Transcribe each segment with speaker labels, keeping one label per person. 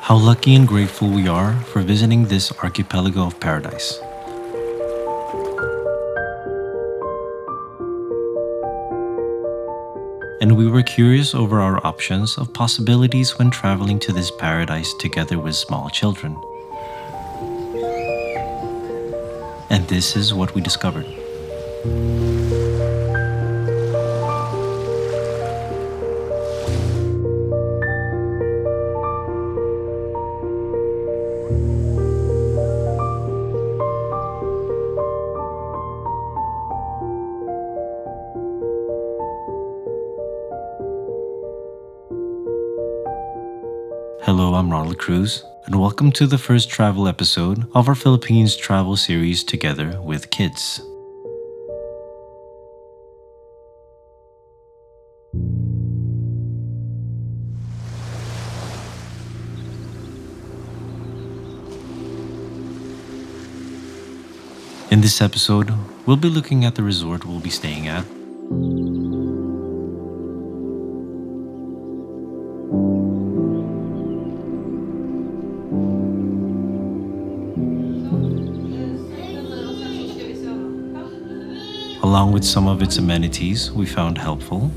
Speaker 1: How lucky and grateful we are for visiting this archipelago of paradise. And we were curious over our options of possibilities when traveling to this paradise together with small children. And this is what we discovered. Hello, I'm Ronald Cruz, and welcome to the first travel episode of our Philippines travel series together with kids. In this episode, we'll be looking at the resort we'll be staying at, along with some of its amenities we found helpful,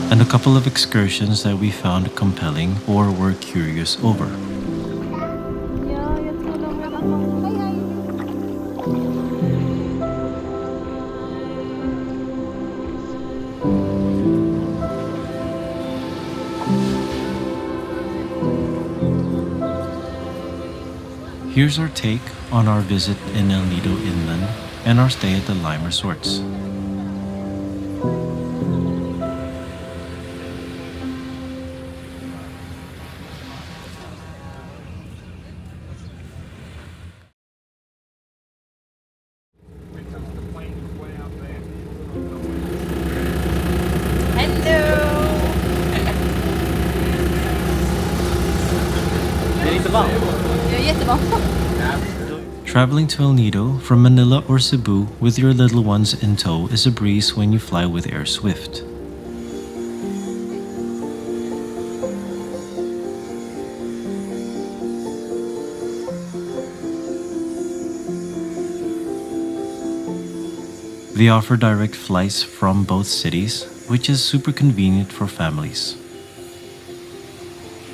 Speaker 1: and a couple of excursions that we found compelling or were curious over. Here's our take on our visit in El Nido Inland and our stay at the Lime Resorts. Traveling to El Nido from Manila or Cebu with your little ones in tow is a breeze when you fly with Air Swift. They offer direct flights from both cities, which is super convenient for families.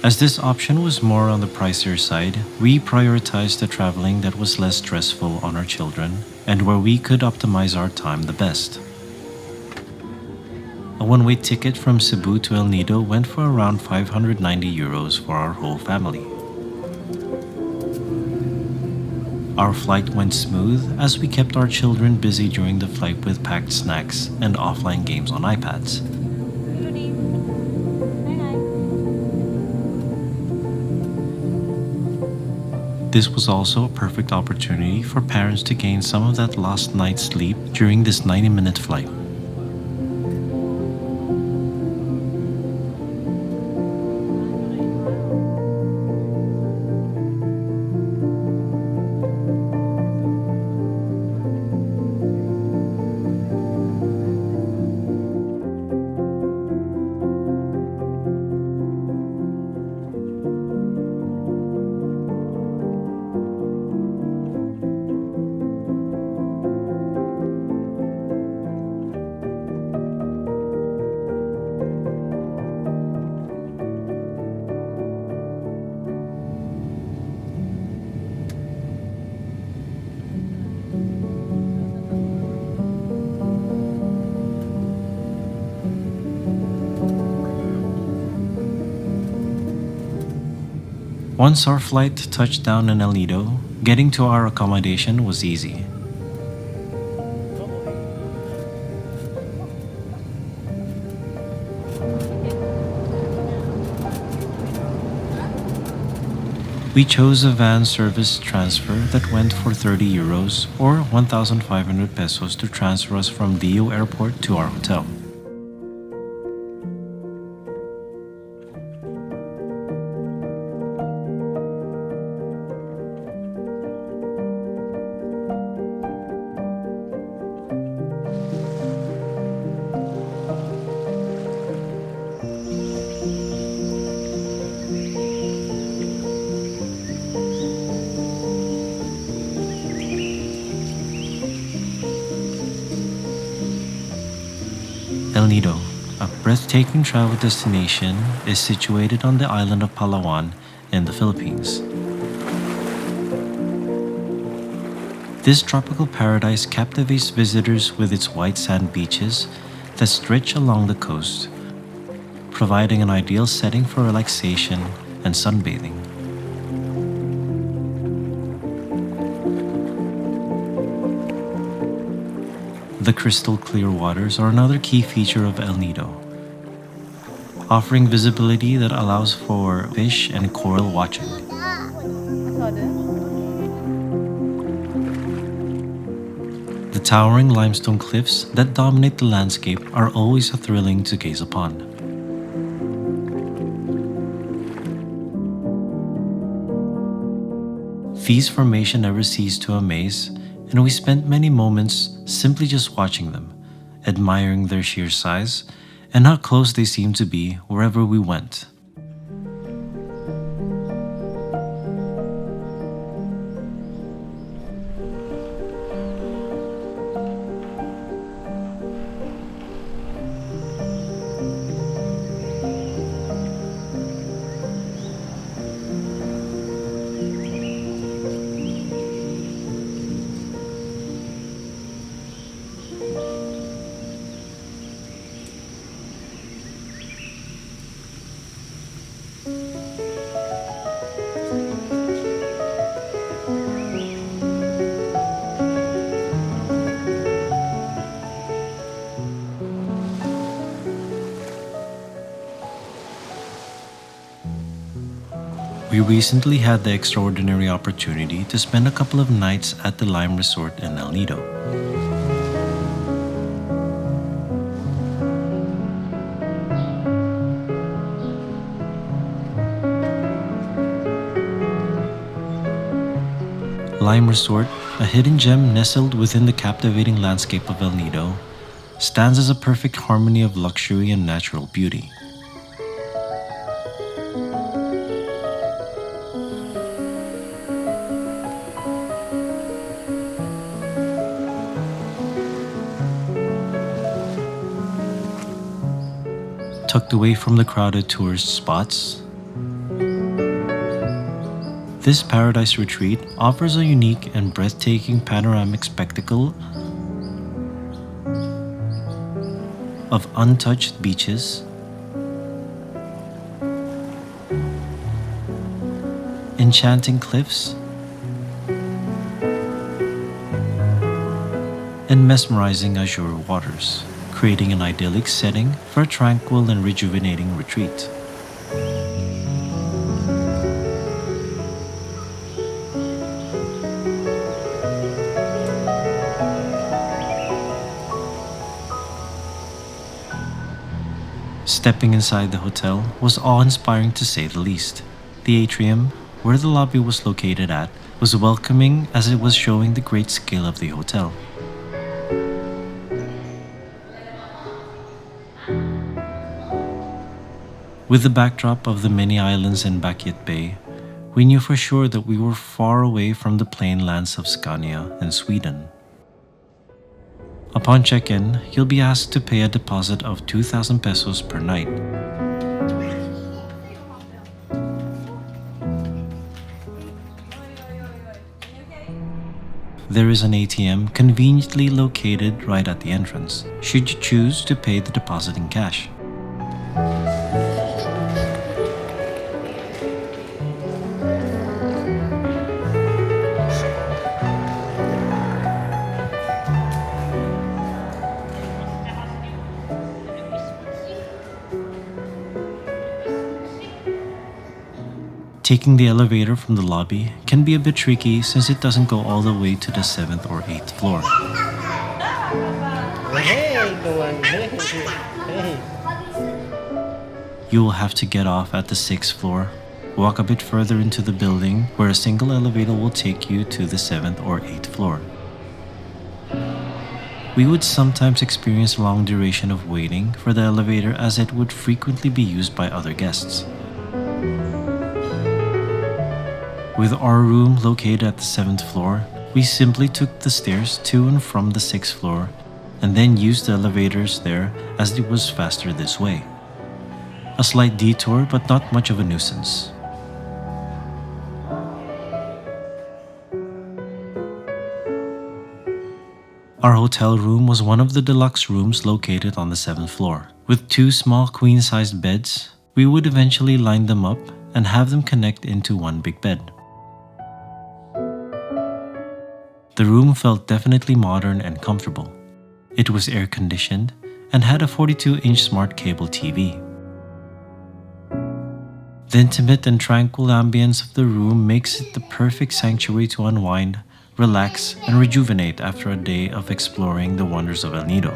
Speaker 1: As this option was more on the pricier side, we prioritized the traveling that was less stressful on our children and where we could optimize our time the best. A one-way ticket from Cebu to El Nido went for around 590 euros for our whole family. Our flight went smooth as we kept our children busy during the flight with packed snacks and offline games on iPads. This was also a perfect opportunity for parents to gain some of that lost night's sleep during this 90-minute flight. Once our flight touched down in El Nido, getting to our accommodation was easy. We chose a van service transfer that went for 30 euros or 1,500 pesos to transfer us from Dio Airport to our hotel. El Nido, a breathtaking travel destination, is situated on the island of Palawan in the Philippines. This tropical paradise captivates visitors with its white sand beaches that stretch along the coast, providing an ideal setting for relaxation and sunbathing. The crystal clear waters are another key feature of El Nido, offering visibility that allows for fish and coral watching. The towering limestone cliffs that dominate the landscape are always thrilling to gaze upon. These formations never cease to amaze, and we spent many moments simply just watching them, admiring their sheer size and how close they seemed to be wherever we went. We recently had the extraordinary opportunity to spend a couple of nights at the Lime Resort in El Nido. Lime Resort, a hidden gem nestled within the captivating landscape of El Nido, stands as a perfect harmony of luxury and natural beauty. Tucked away from the crowded tourist spots, this paradise retreat offers a unique and breathtaking panoramic spectacle of untouched beaches, enchanting cliffs, and mesmerizing azure waters, creating an idyllic setting for a tranquil and rejuvenating retreat. Stepping inside the hotel was awe-inspiring to say the least. The atrium, where the lobby was located at, was welcoming as it was showing the great scale of the hotel. With the backdrop of the many islands in Baguette Bay, we knew for sure that we were far away from the plain lands of Scania and Sweden. Upon check-in, you'll be asked to pay a deposit of 2,000 pesos per night. There is an ATM conveniently located right at the entrance, should you choose to pay the deposit in cash. Taking the elevator from the lobby can be a bit tricky since it doesn't go all the way to the 7th or 8th floor.
Speaker 2: Hey, come on. Hey.
Speaker 1: You will have to get off at the 6th floor, walk a bit further into the building where a single elevator will take you to the 7th or 8th floor. We would sometimes experience a long duration of waiting for the elevator as it would frequently be used by other guests. With our room located at the 7th floor, we simply took the stairs to and from the 6th floor and then used the elevators there as it was faster this way. A slight detour but not much of a nuisance. Our hotel room was one of the deluxe rooms located on the 7th floor. With 2 small queen-sized beds, we would eventually line them up and have them connect into one big bed. The room felt definitely modern and comfortable. It was air-conditioned and had a 42-inch smart cable TV. The intimate and tranquil ambience of the room makes it the perfect sanctuary to unwind, relax, and rejuvenate after a day of exploring the wonders of El Nido.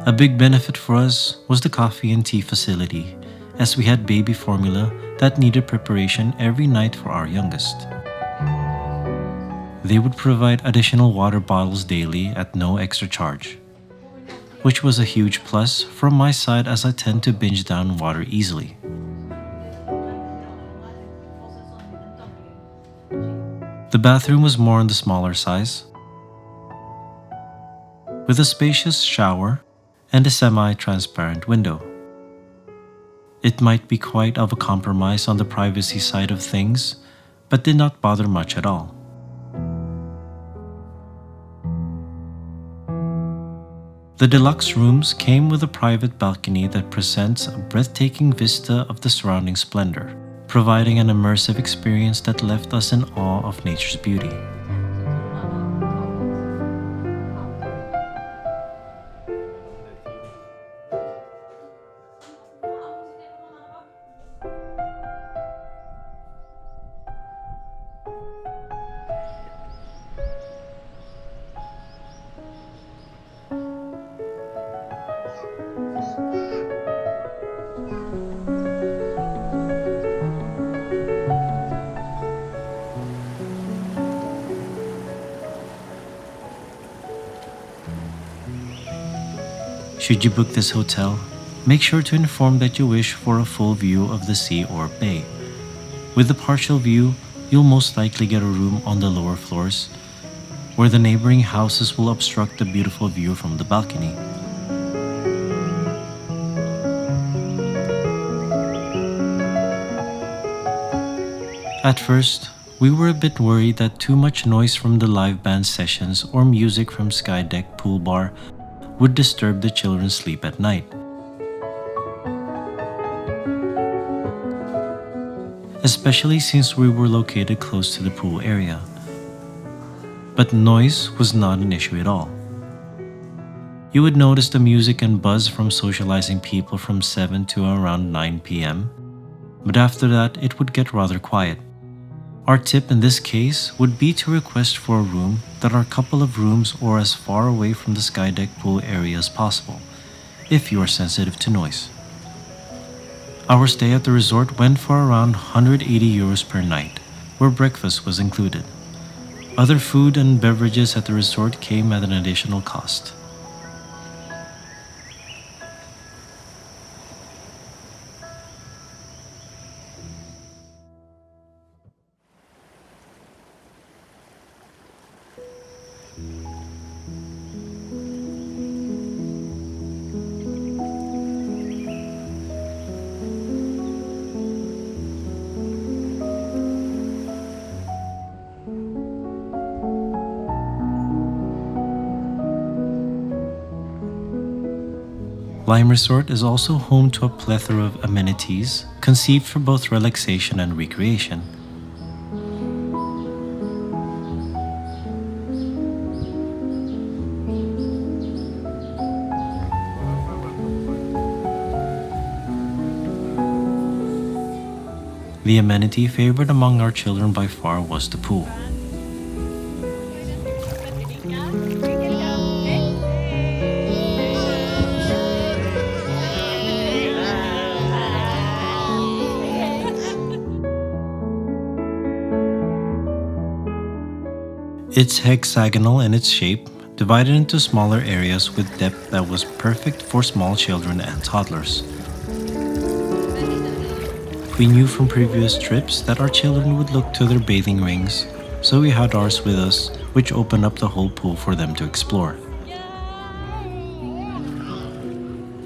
Speaker 1: A big benefit for us was the coffee and tea facility, as we had baby formula that needed preparation every night for our youngest. They would provide additional water bottles daily at no extra charge, which was a huge plus from my side as I tend to binge down water easily. The bathroom was more on the smaller size, with a spacious shower and a semi-transparent window. It might be quite of a compromise on the privacy side of things, but did not bother much at all. The deluxe rooms came with a private balcony that presents a breathtaking vista of the surrounding splendor, providing an immersive experience that left us in awe of nature's beauty. Should you book this hotel, make sure to inform that you wish for a full view of the sea or bay. With the partial view, you'll most likely get a room on the lower floors, where the neighboring houses will obstruct the beautiful view from the balcony. At first, we were a bit worried that too much noise from the live band sessions or music from Skydeck Pool Bar would disturb the children's sleep at night. Especially since we were located close to the pool area. But noise was not an issue at all. You would notice the music and buzz from socializing people from 7 to around 9 p.m., but after that it would get rather quiet. Our tip in this case would be to request for a room that are a couple of rooms or as far away from the Skydeck pool area as possible, if you are sensitive to noise. Our stay at the resort went for around 180 euros per night, where breakfast was included. Other food and beverages at the resort came at an additional cost. Lime Resort is also home to a plethora of amenities conceived for both relaxation and recreation. The amenity favored among our children by far was the pool. It's hexagonal in its shape, divided into smaller areas with depth that was perfect for small children and toddlers. We knew from previous trips that our children would look to their bathing rings, so we had ours with us, which opened up the whole pool for them to explore.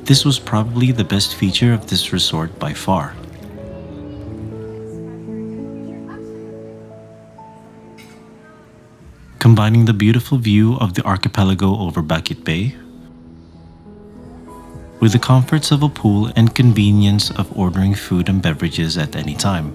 Speaker 1: This was probably the best feature of this resort by far. Combining the beautiful view of the archipelago over Bakit Bay with the comforts of a pool and convenience of ordering food and beverages at any time.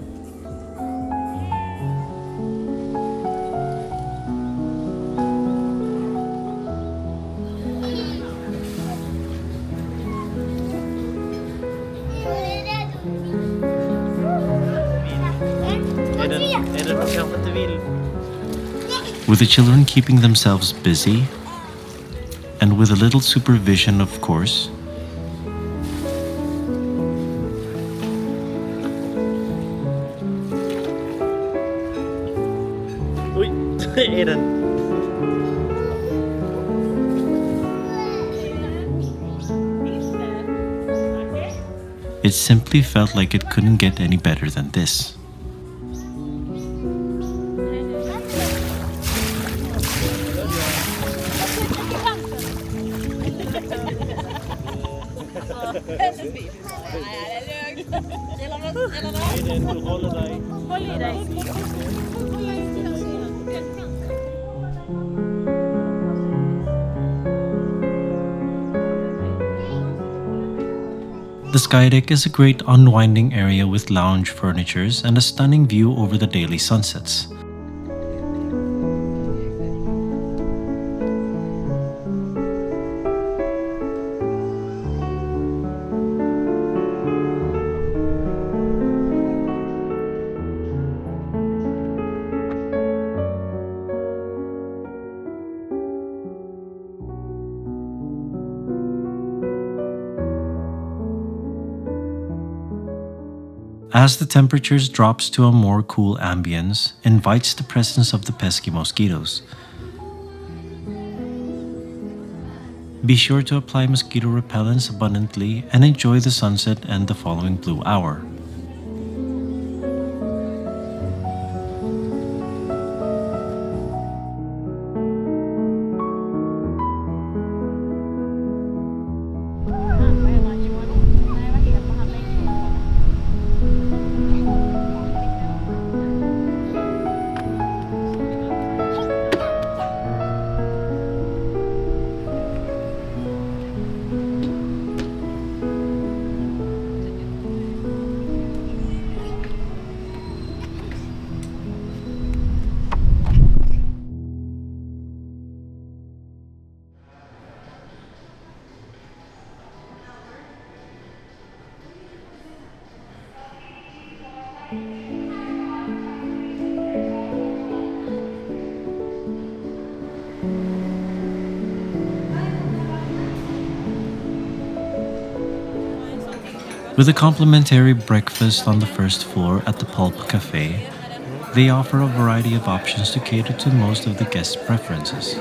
Speaker 1: With the children keeping themselves busy, and with a little supervision, of course, it simply felt like it couldn't get any better than this. The skydeck is a great unwinding area with lounge furnitures and a stunning view over the daily sunsets. As the temperatures drops to a more cool ambience, invites the presence of the pesky mosquitoes. Be sure to apply mosquito repellents abundantly and enjoy the sunset and the following blue hour. With a complimentary breakfast on the first floor at the Pulp Cafe, they offer a variety of options to cater to most of the guests' preferences.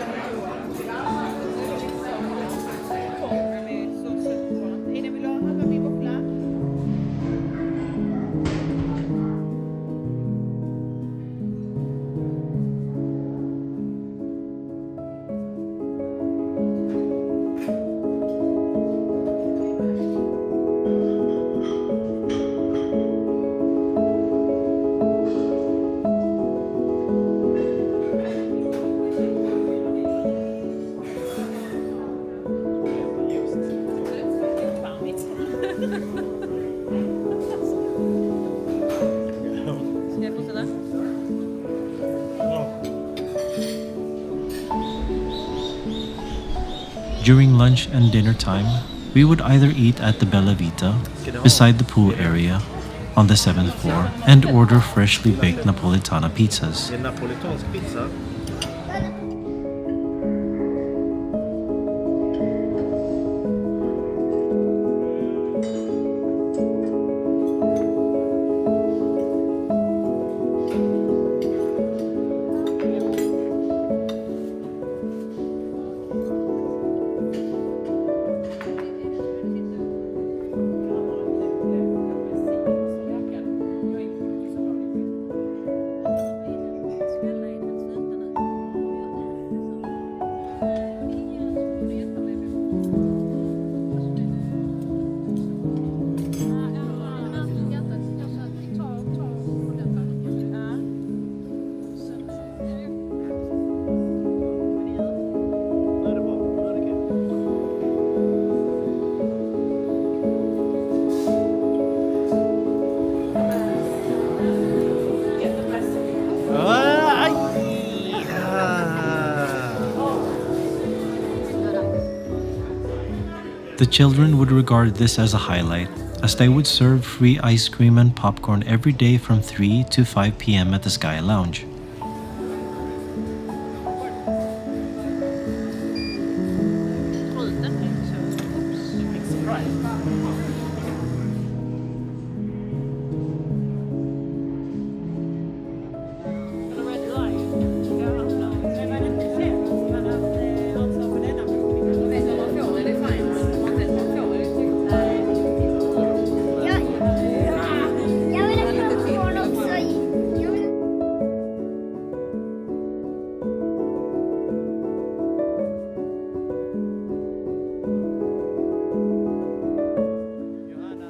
Speaker 1: During lunch and dinner time, we would either eat at the Bella Vita, beside the pool area, on the 7th floor and order freshly baked Napolitana pizzas.
Speaker 2: En napolitansk pizza.
Speaker 1: The children would regard this as a highlight, as they would serve free ice cream and popcorn every day from 3 to 5 p.m. at the Sky Lounge.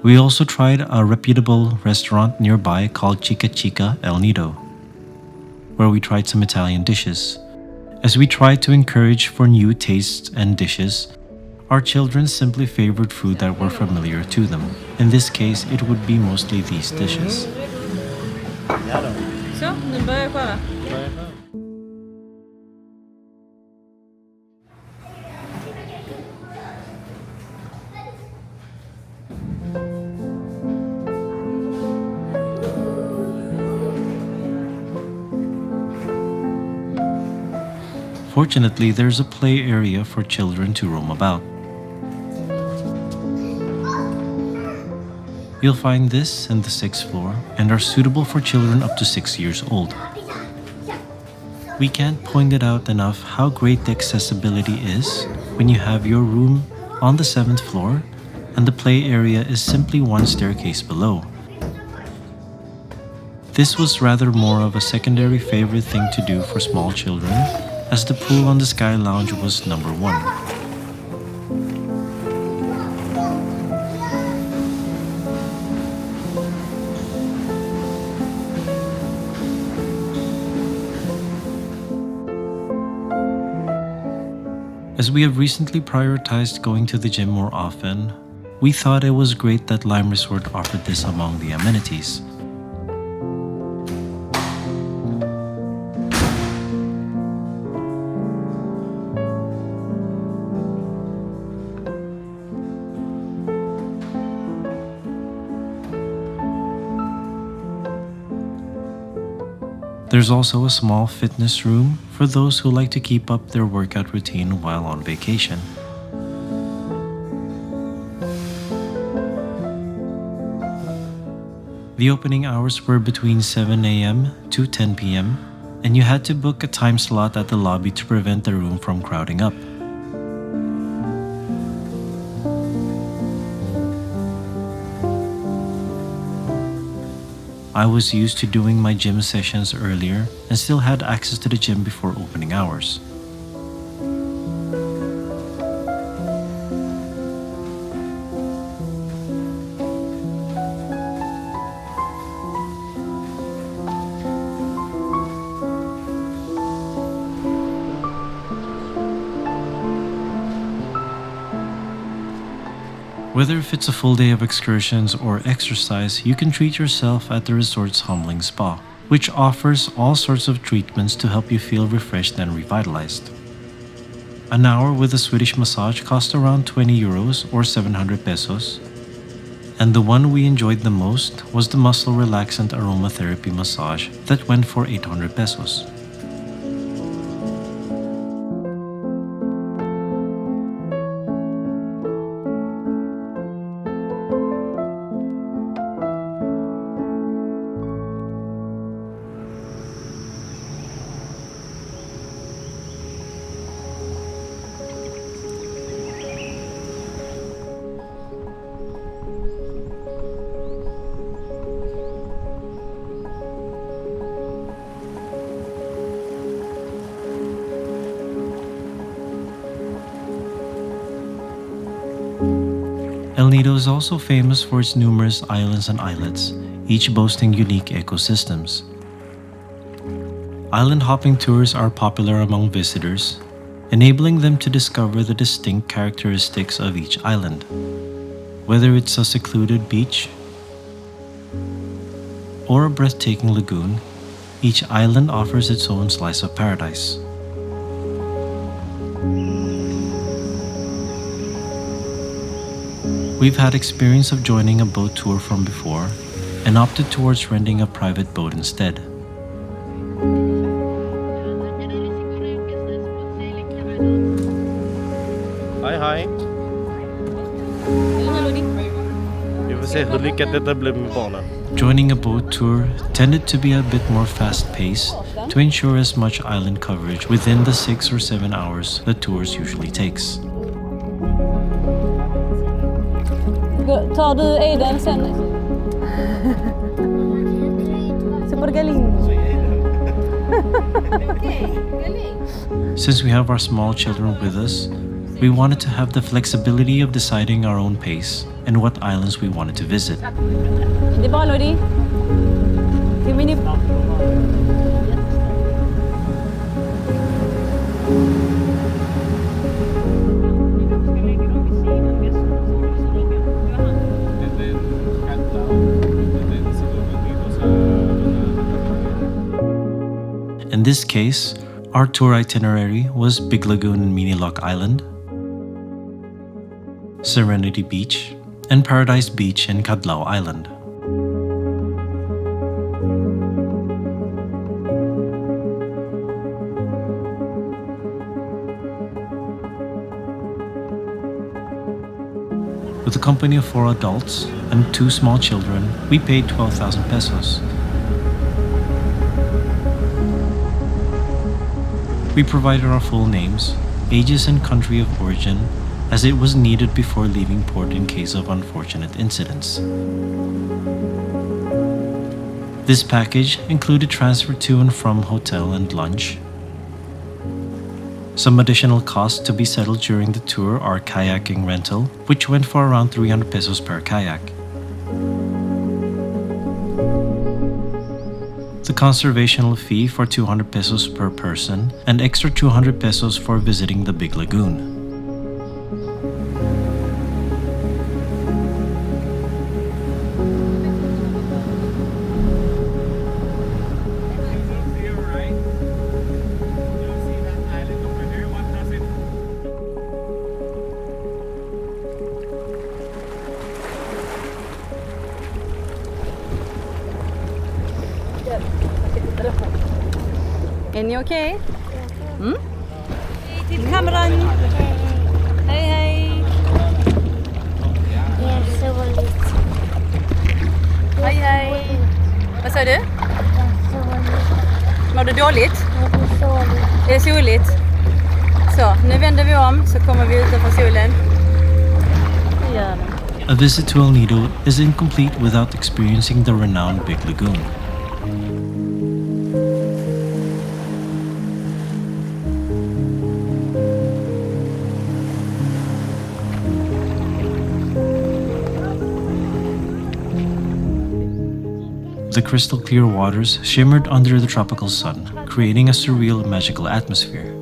Speaker 1: We also tried a reputable restaurant nearby called Chica Chica El Nido, where we tried some Italian dishes. As we tried to encourage for new tastes and dishes, our children simply favored food that were familiar to them. In this case, it would be mostly these dishes.
Speaker 3: Så, nu börjar jag kolla.
Speaker 1: Fortunately, there's a play area for children to roam about. You'll find this in the 6th floor and are suitable for children up to 6 years old. We can't point it out enough how great the accessibility is when you have your room on the 7th floor and the play area is simply one staircase below. This was rather more of a secondary favorite thing to do for small children, as the pool on the Sky Lounge was number 1. As we have recently prioritized going to the gym more often, we thought it was great that Lime Resort offered this among the amenities. There's also a small fitness room for those who like to keep up their workout routine while on vacation. The opening hours were between 7 a.m. to 10 p.m., and you had to book a time slot at the lobby to prevent the room from crowding up. I was used to doing my gym sessions earlier and still had access to the gym before opening hours. Whether if it's a full day of excursions or exercise, you can treat yourself at the resort's humbling spa, which offers all sorts of treatments to help you feel refreshed and revitalized. An hour with a Swedish massage costs around 20 euros or 700 pesos. And the one we enjoyed the most was the muscle relaxant aromatherapy massage that went for 800 pesos. El Nido is also famous for its numerous islands and islets, each boasting unique ecosystems. Island hopping tours are popular among visitors, enabling them to discover the distinct characteristics of each island. Whether it's a secluded beach or a breathtaking lagoon, each island offers its own slice of paradise. We've had experience of joining a boat tour from before and opted towards renting a private boat instead.
Speaker 2: Hej. Vi får se hur lyckat detta blir med barnen.
Speaker 1: Joining a boat tour tended to be a bit more fast-paced to ensure as much island coverage within the 6 or 7 hours the tours usually takes.
Speaker 3: Tar du Aiden sen? Super galing.
Speaker 1: Since we have our small children with us, we wanted to have the flexibility of deciding our own pace and what islands we wanted to visit.
Speaker 3: Det är bra, Lodi.
Speaker 1: In this case, our tour itinerary was Big Lagoon and Mini Lock Island, Serenity Beach, and Paradise Beach and Cadlao Island. With a company of 4 adults and 2 small children, we paid 12,000 pesos. We provided our full names, ages and country of origin, as it was needed before leaving port in case of unfortunate incidents. This package included transfer to and from hotel and lunch. Some additional costs to be settled during the tour are kayaking rental, which went for around 300 pesos per kayak. The conservational fee for 200 pesos per person and extra 200 pesos for visiting the Big Lagoon.
Speaker 3: Är ni okej? Mm? Hej till kameran! Hej hej!
Speaker 4: Det är soligt.
Speaker 3: Hej hej! Vad sa du?
Speaker 4: Det är soligt.
Speaker 3: Mår du dåligt?
Speaker 4: Det är soligt.
Speaker 3: Är det soligt? Så, nu vänder vi om så kommer vi utanför solen. Det gör vi.
Speaker 1: A visit to El Nido is incomplete without experiencing the renowned Big Lagoon. The crystal clear waters shimmered under the tropical sun, creating a surreal, magical atmosphere.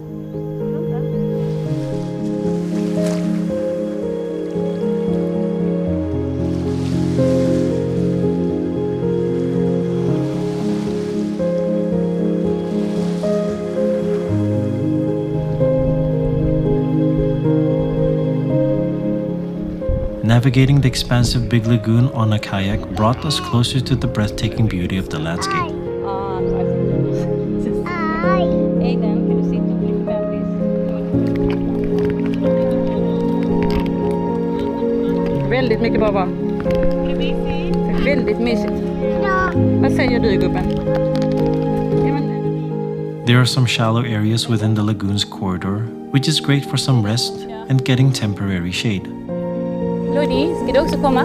Speaker 1: Navigating the expansive big lagoon on a kayak brought us closer to the breathtaking beauty of the landscape.
Speaker 3: Aiden, kan du sitta och bli bebis? Väldigt mycket baba. Väldigt mysigt. Vad säger du, gubben?
Speaker 1: There are some shallow areas within the lagoon's corridor, which is great for some rest and getting temporary shade.
Speaker 3: Lodi, ska du också komma?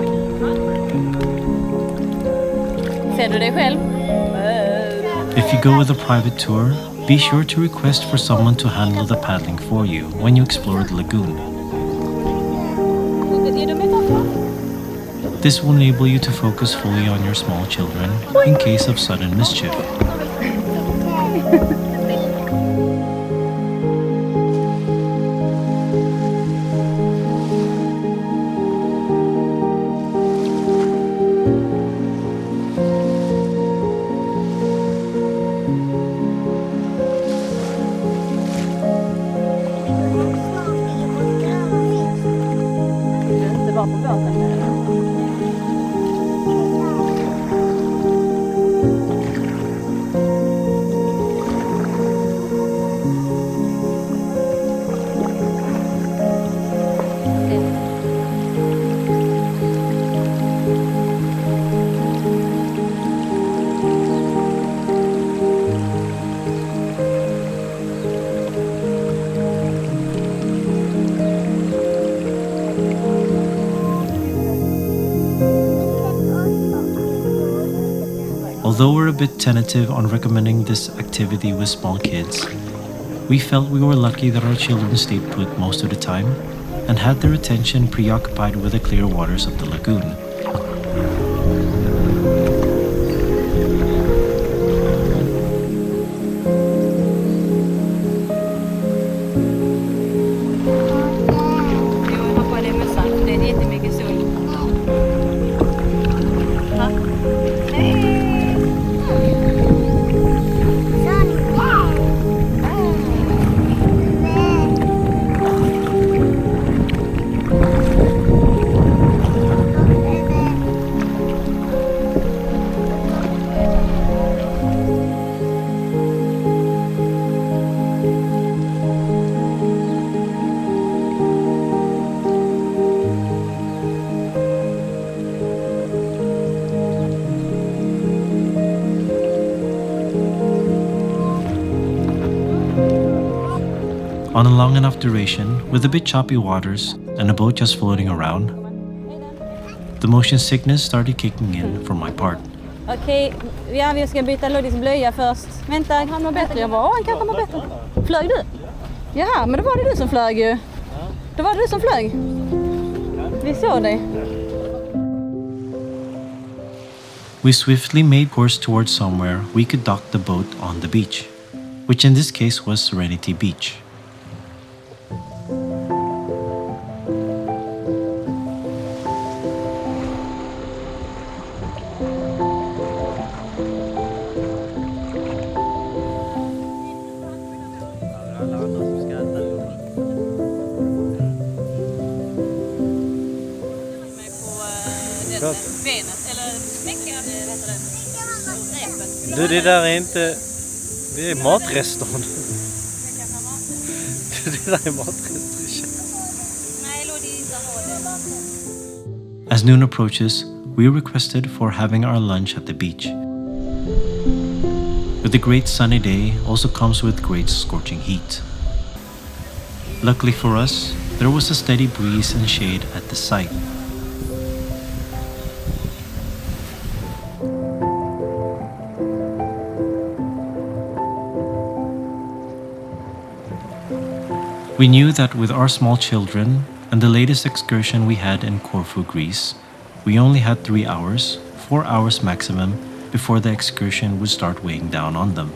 Speaker 3: Ser du dig själv?
Speaker 1: If you go with a private tour, be sure to request for someone to handle the paddling for you when you explore the lagoon. This will enable you to focus fully on your small children in case of sudden mischief.
Speaker 3: Det var på båten.
Speaker 1: Although we're a bit tentative on recommending this activity with small kids, we felt we were lucky that our children stayed put most of the time and had their attention preoccupied with the clear waters of the lagoon. On a long enough duration, with a bit choppy waters and a boat just floating around, the motion sickness started kicking in for my part.
Speaker 3: Okej, ja, vi ska byta Lodis blöja först. Vänta, han mår bättre. Jag bara, han kanske mår bättre. Flög du? Jaha, men då var det du som flög ju. Då var det du som flög. Vi såg dig.
Speaker 1: We swiftly made course towards somewhere we could dock the boat on the beach, which in this case was Serenity Beach.
Speaker 2: Du, det där är inte... Det är matrestaurang. Det där är matrestaurang.
Speaker 1: As noon approaches, we requested for having our lunch at the beach. With the great sunny day also comes with great scorching heat. Luckily for us, there was a steady breeze and shade at the site. We knew that with our small children and the latest excursion we had in Corfu, Greece, we only had 3 hours, 4 hours maximum, before the excursion would start weighing down on them.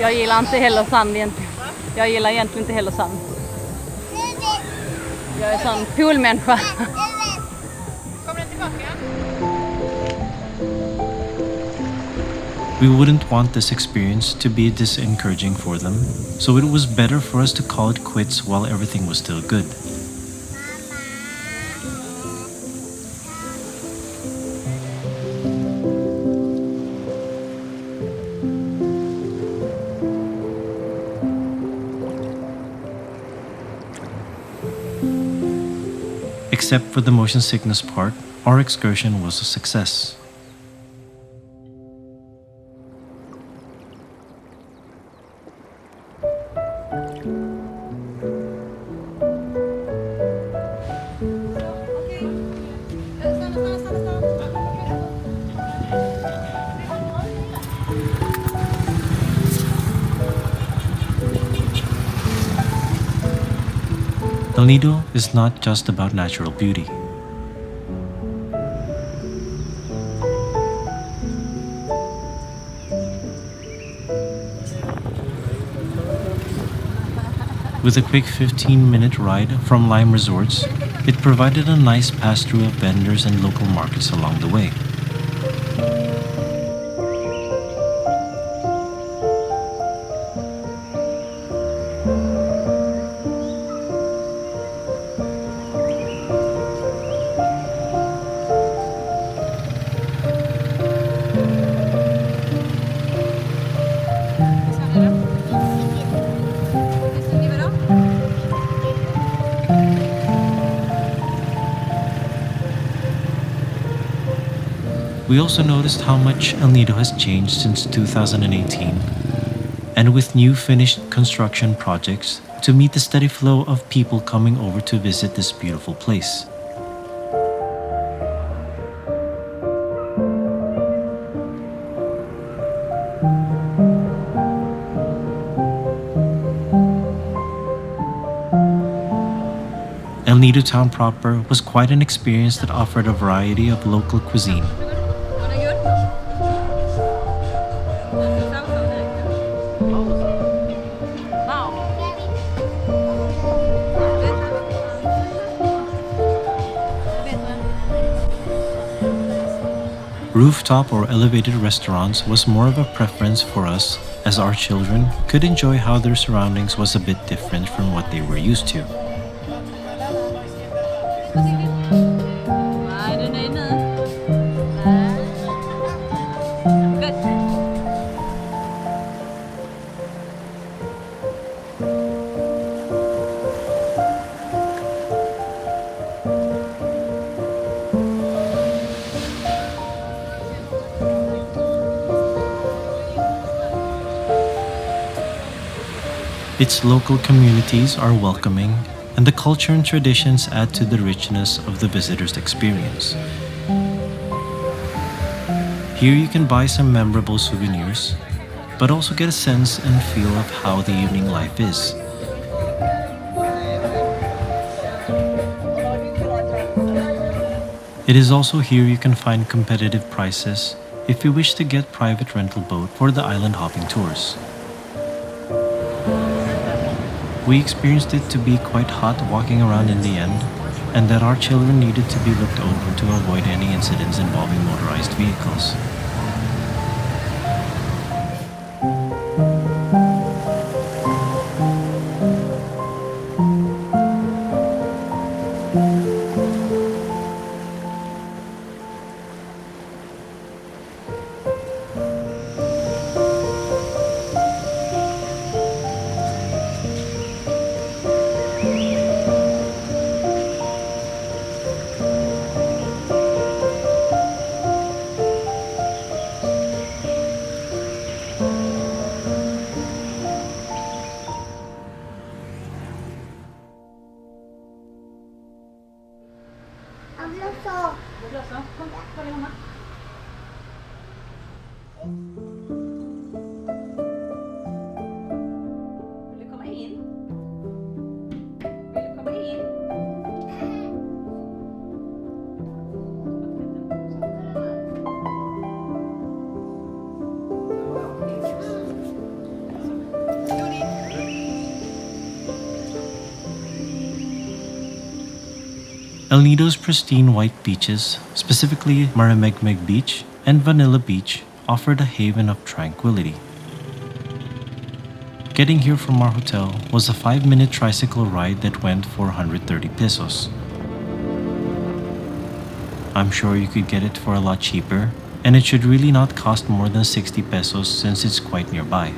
Speaker 3: Jag gillar inte heller sand egentligen. Jag gillar egentligen inte heller sand. Jag är sån poolmänniska.
Speaker 5: Kommer den tillbaka?
Speaker 1: We wouldn't want this experience to be disencouraging for them, so it was better for us to call it quits while everything was still good. Except for the motion sickness part, our excursion was a success. El Nido is not just about natural beauty. With a quick 15-minute ride from Lime Resorts, it provided a nice pass-through of vendors and local markets along the way. We also noticed how much El Nido has changed since 2018, and with new finished construction projects to meet the steady flow of people coming over to visit this beautiful place. El Nido town proper was quite an experience that offered a variety of local cuisine. Rooftop or elevated restaurants was more of a preference for us, as our children could enjoy how their surroundings was a bit different from what they were used to. Its local communities are welcoming, and the culture and traditions add to the richness of the visitor's experience. Here you can buy some memorable souvenirs, but also get a sense and feel of how the evening life is. It is also here you can find competitive prices if you wish to get private rental boat for the island hopping tours. We experienced it to be quite hot walking around in the end, and that our children needed to be looked over to avoid any incidents involving motorized vehicles. El Nido's pristine white beaches, specifically Marimegmeg Beach and Vanilla Beach, offered a haven of tranquility. Getting here from our hotel was a 5-minute tricycle ride that went for 130 pesos. I'm sure you could get it for a lot cheaper, and it should really not cost more than 60 pesos since it's quite nearby.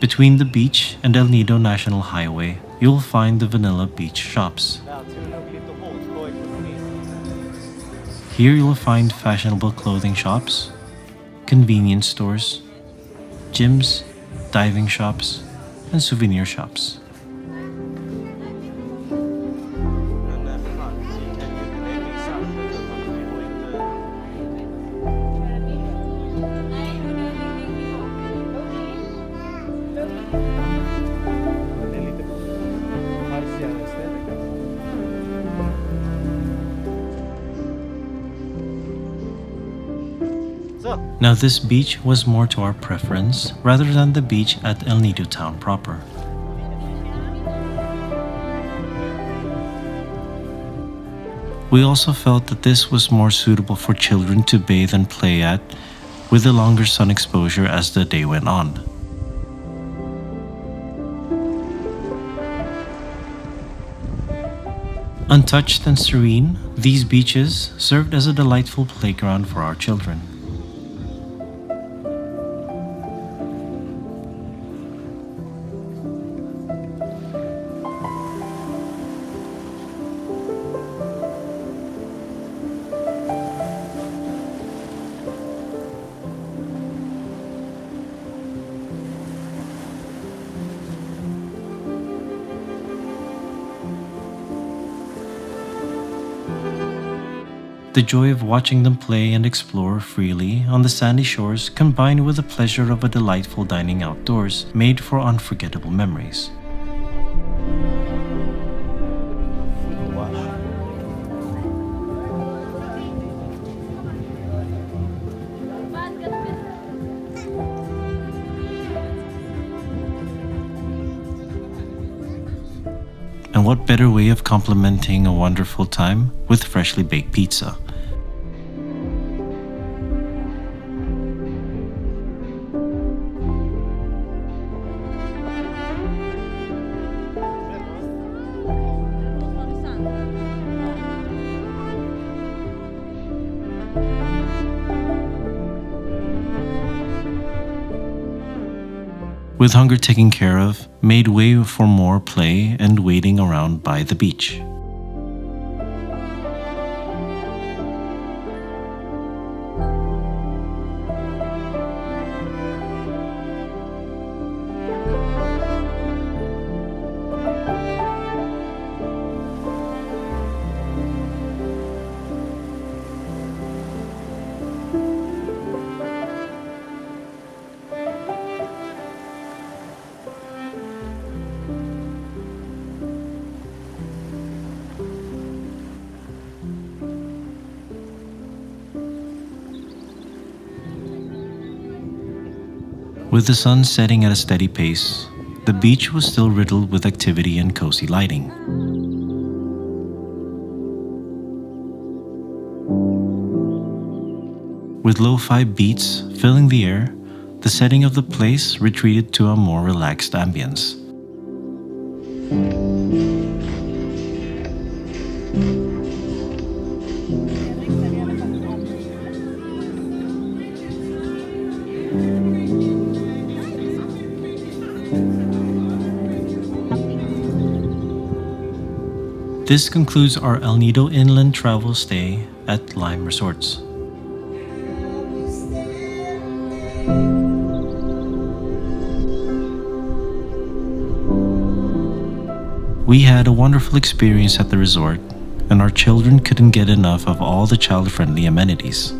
Speaker 1: Between the beach and El Nido National Highway, you'll find the vanilla beach shops. Here you'll find fashionable clothing shops, convenience stores, gyms, diving shops, and souvenir shops. Now this beach was more to our preference rather than the beach at El Nido town proper. We also felt that this was more suitable for children to bathe and play at, with a longer sun exposure as the day went on. Untouched and serene, these beaches served as a delightful playground for our children. The joy of watching them play and explore freely on the sandy shores combined with the pleasure of a delightful dining outdoors made for unforgettable memories. And what better way of complementing a wonderful time with freshly baked pizza? With hunger taken care of, made way for more play and waiting around by the beach. With the sun setting at a steady pace, the beach was still riddled with activity and cozy lighting. With lo-fi beats filling the air, the setting of the place retreated to a more relaxed ambience. This concludes our El Nido inland travel stay at Lime Resorts. We had a wonderful experience at the resort, and our children couldn't get enough of all the child-friendly amenities.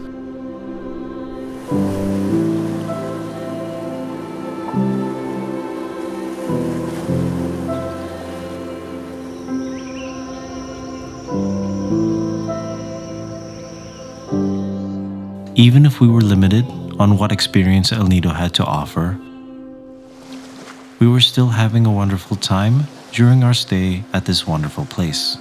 Speaker 1: Even if we were limited on what experience El Nido had to offer, we were still having a wonderful time during our stay at this wonderful place.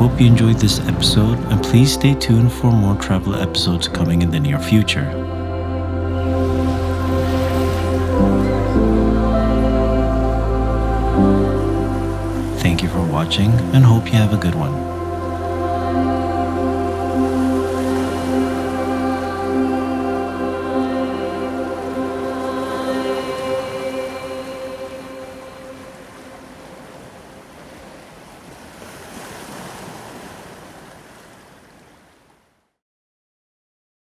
Speaker 1: hope you enjoyed this episode, and please stay tuned for more travel episodes coming in the near future. Thank you for watching, and hope you have a good one.